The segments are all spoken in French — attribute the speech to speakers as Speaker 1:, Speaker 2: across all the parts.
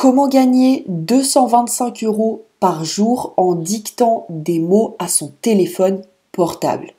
Speaker 1: Comment gagner 225 € par jour en dictant des mots à son téléphone portable?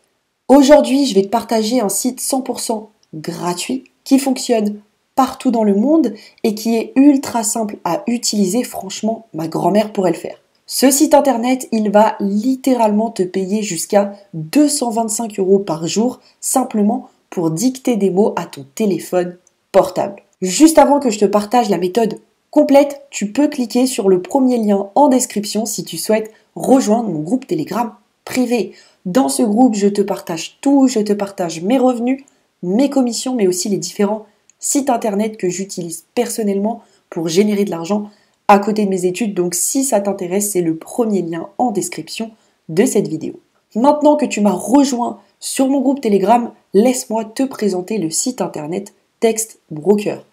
Speaker 1: Aujourd'hui, je vais te partager un site 100% gratuit qui fonctionne partout dans le monde et qui est ultra simple à utiliser. Franchement, ma grand-mère pourrait le faire. Ce site internet, il va littéralement te payer jusqu'à 225 € par jour simplement pour dicter des mots à ton téléphone portable. Juste avant que je te partage la méthode complète, tu peux cliquer sur le premier lien en description si tu souhaites rejoindre mon groupe Telegram privé. Dans ce groupe, je te partage tout, je te partage mes revenus, mes commissions, mais aussi les différents sites internet que j'utilise personnellement pour générer de l'argent à côté de mes études. Donc si ça t'intéresse, c'est le premier lien en description de cette vidéo. Maintenant que tu m'as rejoint sur mon groupe Telegram, laisse-moi te présenter le site internet Text Broker.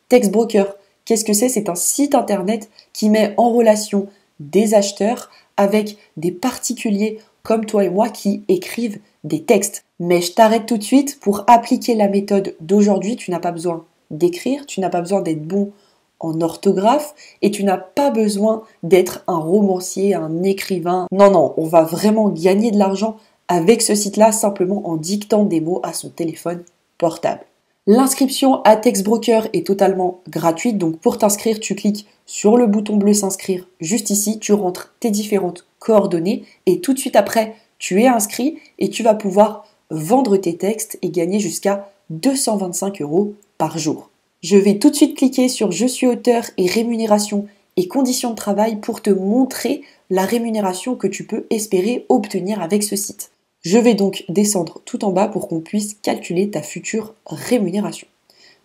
Speaker 1: Text Broker, qu'est-ce que c'est? C'est un site internet qui met en relation des acheteurs avec des particuliers comme toi et moi qui écrivent des textes. Mais je t'arrête tout de suite. Pour appliquer la méthode d'aujourd'hui, tu n'as pas besoin d'écrire, tu n'as pas besoin d'être bon en orthographe et tu n'as pas besoin d'être un romancier, un écrivain. Non, non, on va vraiment gagner de l'argent avec ce site-là simplement en dictant des mots à son téléphone portable. L'inscription à Text Broker est totalement gratuite, donc pour t'inscrire, tu cliques sur le bouton bleu s'inscrire juste ici, tu rentres tes différentes coordonnées et tout de suite après, tu es inscrit et tu vas pouvoir vendre tes textes et gagner jusqu'à 225 € par jour. Je vais tout de suite cliquer sur Je suis auteur et rémunération et conditions de travail pour te montrer la rémunération que tu peux espérer obtenir avec ce site. Je vais donc descendre tout en bas pour qu'on puisse calculer ta future rémunération.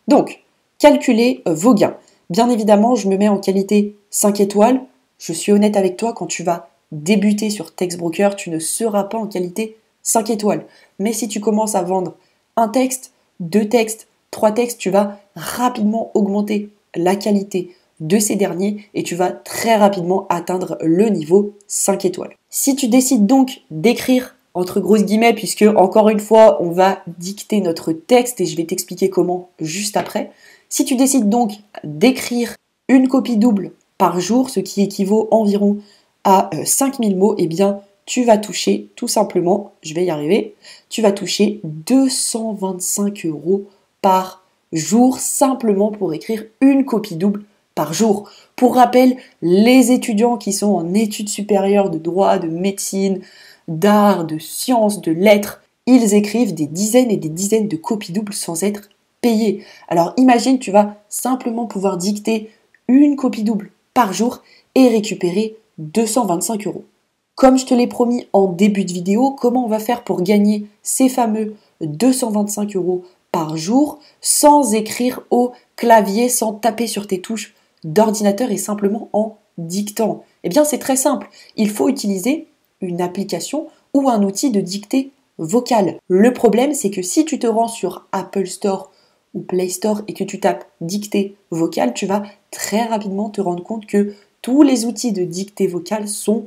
Speaker 1: Donc, calculer vos gains. Bien évidemment, je me mets en qualité 5 étoiles. Je suis honnête avec toi, quand tu vas débuter sur Text Broker, tu ne seras pas en qualité 5 étoiles. Mais si tu commences à vendre un texte, 2 textes, 3 textes, tu vas rapidement augmenter la qualité de ces derniers et tu vas très rapidement atteindre le niveau 5 étoiles. Si tu décides donc d'écrire entre grosses guillemets, puisque encore une fois, on va dicter notre texte et je vais t'expliquer comment juste après. Si tu décides donc d'écrire une copie double par jour, ce qui équivaut environ à 5000 mots, eh bien, tu vas toucher tout simplement, je vais y arriver, tu vas toucher 225 € par jour simplement pour écrire une copie double par jour. Pour rappel, les étudiants qui sont en études supérieures de droit, de médecine, d'art, de sciences, de lettres, ils écrivent des dizaines et des dizaines de copies doubles sans être payés. Alors imagine, tu vas simplement pouvoir dicter une copie double par jour et récupérer 225 €. Comme je te l'ai promis en début de vidéo, comment on va faire pour gagner ces fameux 225 € par jour sans écrire au clavier, sans taper sur tes touches d'ordinateur et simplement en dictant? Eh bien c'est très simple, il faut utiliser une application ou un outil de dictée vocale. Le problème, c'est que si tu te rends sur Apple Store ou Play Store et que tu tapes dictée vocale, tu vas très rapidement te rendre compte que tous les outils de dictée vocale sont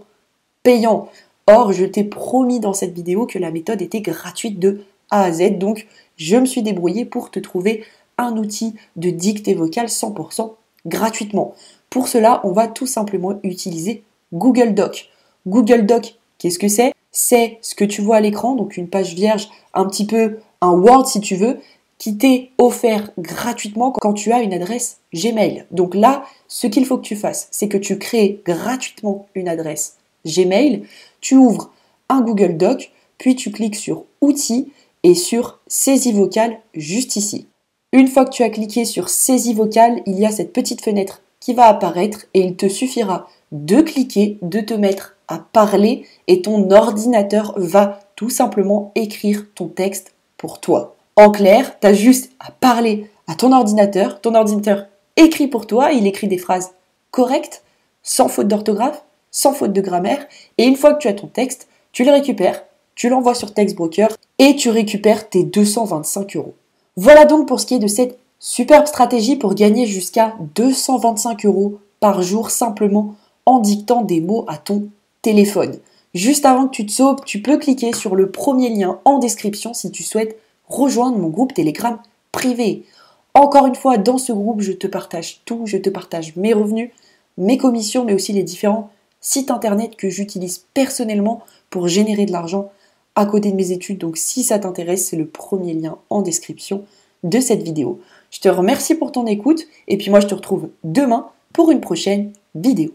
Speaker 1: payants. Or, je t'ai promis dans cette vidéo que la méthode était gratuite de A à Z, donc je me suis débrouillée pour te trouver un outil de dictée vocale 100% gratuitement. Pour cela, on va tout simplement utiliser Google Doc. Google Doc, qu'est-ce que c'est? C'est ce que tu vois à l'écran, donc une page vierge, un petit peu un Word si tu veux, qui t'est offert gratuitement quand tu as une adresse Gmail. Donc là, ce qu'il faut que tu fasses, c'est que tu crées gratuitement une adresse Gmail, tu ouvres un Google Doc, puis tu cliques sur Outils et sur Saisie vocale juste ici. Une fois que tu as cliqué sur Saisie vocale, il y a cette petite fenêtre qui va apparaître et il te suffira de cliquer, de te mettre à parler et ton ordinateur va tout simplement écrire ton texte pour toi. En clair, tu as juste à parler à ton ordinateur écrit pour toi, il écrit des phrases correctes, sans faute d'orthographe, sans faute de grammaire, et une fois que tu as ton texte, tu le récupères, tu l'envoies sur Text Broker et tu récupères tes 225 €. Voilà donc pour ce qui est de cette superbe stratégie pour gagner jusqu'à 225 € par jour simplement en dictant des mots à ton téléphone. Juste avant que tu te sauves, tu peux cliquer sur le premier lien en description si tu souhaites rejoindre mon groupe Telegram privé. Encore une fois, dans ce groupe, je te partage tout, je te partage mes revenus, mes commissions, mais aussi les différents sites internet que j'utilise personnellement pour générer de l'argent à côté de mes études. Donc si ça t'intéresse, c'est le premier lien en description de cette vidéo. Je te remercie pour ton écoute et puis moi je te retrouve demain pour une prochaine vidéo.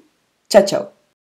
Speaker 1: Ciao ciao.